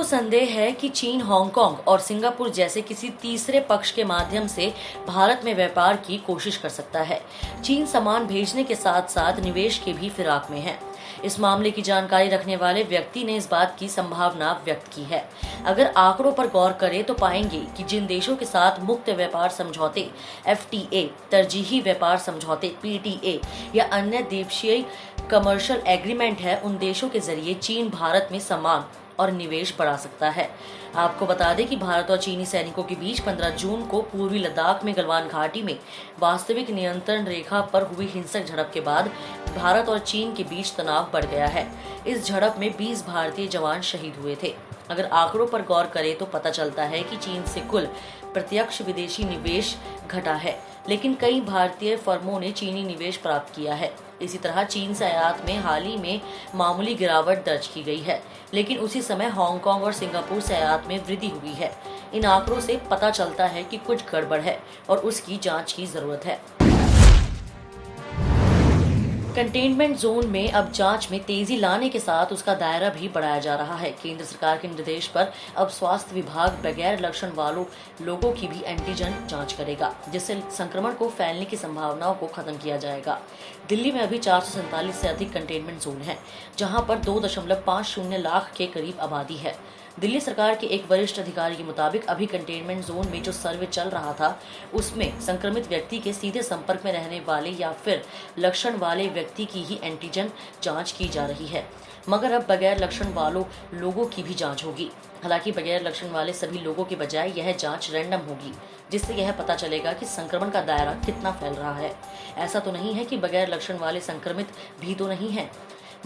संदेह है कि चीन हांगकांग और सिंगापुर जैसे किसी तीसरे पक्ष के माध्यम से भारत में व्यापार की कोशिश कर सकता है। चीन सामान भेजने के साथ साथ निवेश के भी फिराक में है। इस मामले की जानकारी रखने वाले व्यक्ति ने इस बात की संभावना व्यक्त की है। अगर आंकड़ों पर गौर करें तो पाएंगे कि जिन देशों के साथ मुक्त व्यापार समझौते FTA, तरजीही व्यापार समझौते PTA या अन्य द्वीपक्षीय कमर्शियल एग्रीमेंट है, उन देशों के जरिए चीन भारत में सामान और निवेश बढ़ा सकता है। आपको बता दें कि भारत और चीनी सैनिकों के बीच 15 जून को पूर्वी लद्दाख में गलवान घाटी में वास्तविक नियंत्रण रेखा पर हुई हिंसक झड़प के बाद भारत और चीन के बीच तनाव बढ़ गया है। इस झड़प में 20 भारतीय जवान शहीद हुए थे। अगर आंकड़ों पर गौर करें तो पता चलता है कि चीन से कुल प्रत्यक्ष विदेशी निवेश घटा है, लेकिन कई भारतीय फर्मों ने चीनी निवेश प्राप्त किया है। इसी तरह चीन से आयात में हाल ही में मामूली गिरावट दर्ज की गई है, लेकिन उसी समय हांगकांग और सिंगापुर से आयात में वृद्धि हुई है। इन आंकड़ों से पता चलता है कि कुछ गड़बड़ है और उसकी जांच की जरूरत है। कंटेनमेंट जोन में अब जांच में तेजी लाने के साथ उसका दायरा भी बढ़ाया जा रहा है। केंद्र सरकार के निर्देश पर अब स्वास्थ्य विभाग बगैर लक्षण वालों लोगों की भी एंटीजन जांच करेगा, जिससे संक्रमण को फैलने की संभावनाओं को खत्म किया जाएगा। दिल्ली में अभी 447 से अधिक कंटेनमेंट जोन है, जहां पर 2.50 लाख के करीब आबादी है। दिल्ली सरकार के एक वरिष्ठ अधिकारी के मुताबिक अभी कंटेनमेंट जोन में जो सर्वे चल रहा था, उसमें संक्रमित व्यक्ति के सीधे संपर्क में रहने वाले या फिर लक्षण वाले व्यक्ति की ही एंटीजन जांच की जा रही है, मगर अब बगैर लक्षण वालों लोगों की भी जांच होगी। हालांकि बगैर लक्षण वाले सभी लोगों के बजाय यह जांच रैंडम होगी, जिससे यह पता चलेगा कि संक्रमण का दायरा कितना फैल रहा है। ऐसा तो नहीं है कि बगैर लक्षण वाले संक्रमित भी तो नहीं है।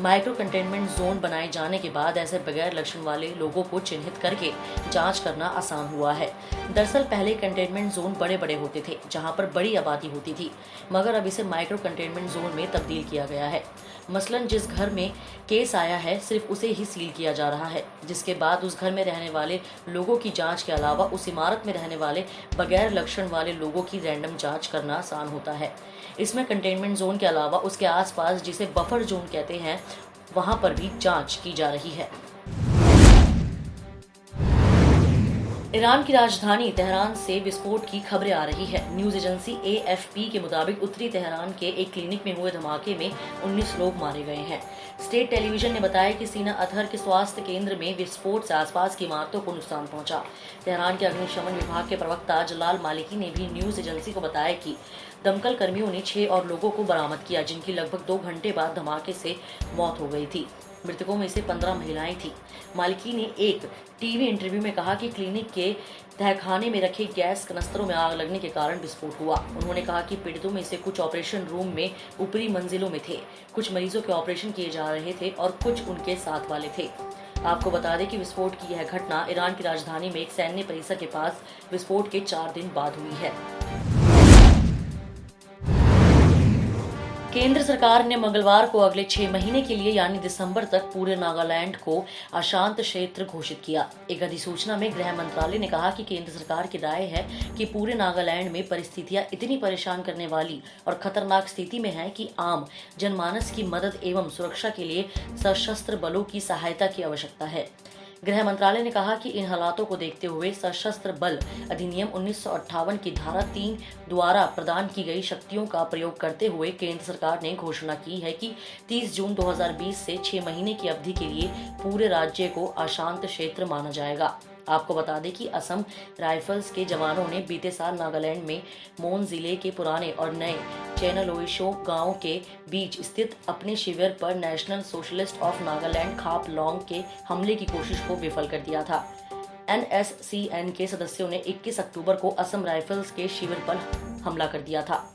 माइक्रो कंटेनमेंट जोन बनाए जाने के बाद ऐसे बगैर लक्षण वाले लोगों को चिन्हित करके जांच करना आसान हुआ है। दरअसल पहले कंटेनमेंट जोन बड़े बड़े होते थे, जहां पर बड़ी आबादी होती थी, मगर अब इसे माइक्रो कंटेनमेंट जोन में तब्दील किया गया है। मसलन जिस घर में केस आया है सिर्फ उसे ही सील किया जा रहा है, जिसके बाद उस घर में रहने वाले लोगों की जांच के अलावा उस इमारत में रहने वाले बगैर लक्षण वाले लोगों की रैंडम जांच करना आसान होता है। इसमें कंटेनमेंट जोन के अलावा उसके आसपास, जिसे बफर जोन कहते हैं, वहां पर भी जांच की जा रही है। ईरान की राजधानी तेहरान से विस्फोट की खबरें आ रही है। न्यूज एजेंसी AFP के मुताबिक उत्तरी तेहरान के एक क्लिनिक में हुए धमाके में 19 लोग मारे गए हैं। स्टेट टेलीविजन ने बताया कि सीना अतहर के स्वास्थ्य केंद्र में विस्फोट से आसपास की इमारतों को नुकसान पहुंचा। तेहरान के अग्निशमन विभाग के प्रवक्ता जलाल मालिकी ने भी न्यूज एजेंसी को बताया कि दमकल कर्मियों ने 6 और लोगों को बरामद किया, जिनकी लगभग 2 घंटे बाद धमाके से मौत हो गई थी। मृतकों में से 15 महिलाएं थी। मालिकी ने एक टीवी इंटरव्यू में कहा कि क्लिनिक के तहखाने में रखे गैस कनस्तरों में आग लगने के कारण विस्फोट हुआ। उन्होंने कहा कि पीड़ितों में से कुछ ऑपरेशन रूम में ऊपरी मंजिलों में थे, कुछ मरीजों के ऑपरेशन किए जा रहे थे और कुछ उनके साथ वाले थे। आपको बता दें कि विस्फोट की यह घटना ईरान की राजधानी में एक सैन्य परिसर के पास विस्फोट के 4 दिन बाद हुई है। केंद्र सरकार ने मंगलवार को अगले 6 महीने के लिए यानी दिसंबर तक पूरे नागालैंड को अशांत क्षेत्र घोषित किया। एक अधिसूचना में गृह मंत्रालय ने कहा कि केंद्र सरकार की राय है कि पूरे नागालैंड में परिस्थितियां इतनी परेशान करने वाली और खतरनाक स्थिति में है कि आम जनमानस की मदद एवं सुरक्षा के लिए सशस्त्र बलों की सहायता की आवश्यकता है। गृह मंत्रालय ने कहा कि इन हालातों को देखते हुए सशस्त्र बल अधिनियम 1958 की धारा 3 द्वारा प्रदान की गई शक्तियों का प्रयोग करते हुए केंद्र सरकार ने घोषणा की है कि 30 जून 2020 से 6 महीने की अवधि के लिए पूरे राज्य को अशांत क्षेत्र माना जाएगा। आपको बता दें कि असम राइफल्स के जवानों ने बीते साल नागालैंड में मोन जिले के पुराने और नए चेनालोइशो गांव के बीच स्थित अपने शिविर पर national socialist of Nagaland khap long के हमले की कोशिश को विफल कर दिया था। NSCN के सदस्यों ने 21 अक्टूबर को असम राइफल्स के शिविर पर हमला कर दिया था।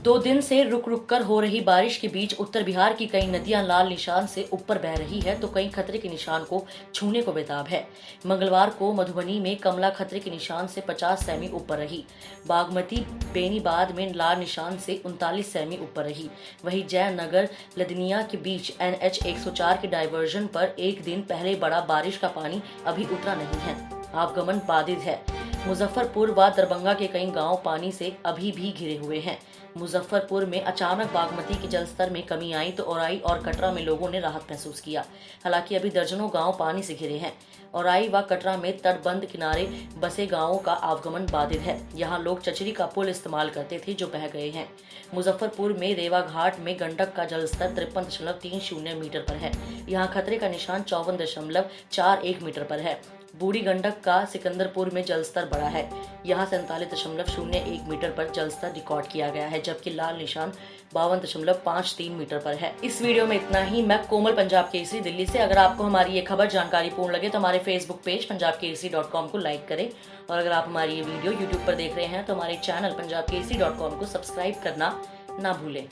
2 दिन से रुक रुक कर हो रही बारिश के बीच उत्तर बिहार की कई नदियां लाल निशान से ऊपर बह रही है, तो कई खतरे के निशान को छूने को बेताब है। मंगलवार को मधुबनी में कमला खतरे के निशान से 50 सेमी ऊपर रही। बागमती बेनीबाद में लाल निशान से 39 सेमी ऊपर रही। वहीं जयनगर लदनिया के बीच NH 104 के डायवर्जन पर एक दिन पहले बड़ा बारिश का पानी अभी उतरा नहीं है। आवागमन बाधित है। मुजफ्फरपुर व दरभंगा के कई गांव पानी से अभी भी घिरे हुए हैं। मुजफ्फरपुर में अचानक बागमती के जलस्तर में कमी आई तो औराई और कटरा में लोगों ने राहत महसूस किया। हालांकि अभी दर्जनों गांव पानी से घिरे हैं। औराई व कटरा में तटबंध किनारे बसे गांवों का आवागमन बाधित है। यहां लोग चचरी का पुल इस्तेमाल करते थे जो बह गए हैं। मुजफ्फरपुर में रेवा घाट में गंडक का जलस्तर 53.30 मीटर पर है। यहाँ खतरे का निशान 54.41 मीटर पर है। बूढ़ी गंडक का सिकंदरपुर में जलस्तर बढ़ा है। यहाँ 47.01 मीटर पर जलस्तर रिकॉर्ड किया गया है, जबकि लाल निशान 52.53 मीटर पर है। इस वीडियो में इतना ही। मैं कोमल, पंजाब केसरी, दिल्ली से। अगर आपको हमारी ये खबर जानकारी पूर्ण लगे तो हमारे फेसबुक पेज punjabkesari.com को लाइक करें, और अगर आप हमारी ये वीडियो यूट्यूब पर देख रहे हैं तो हमारे चैनल punjabkesari.com को सब्सक्राइब करना ना भूलें।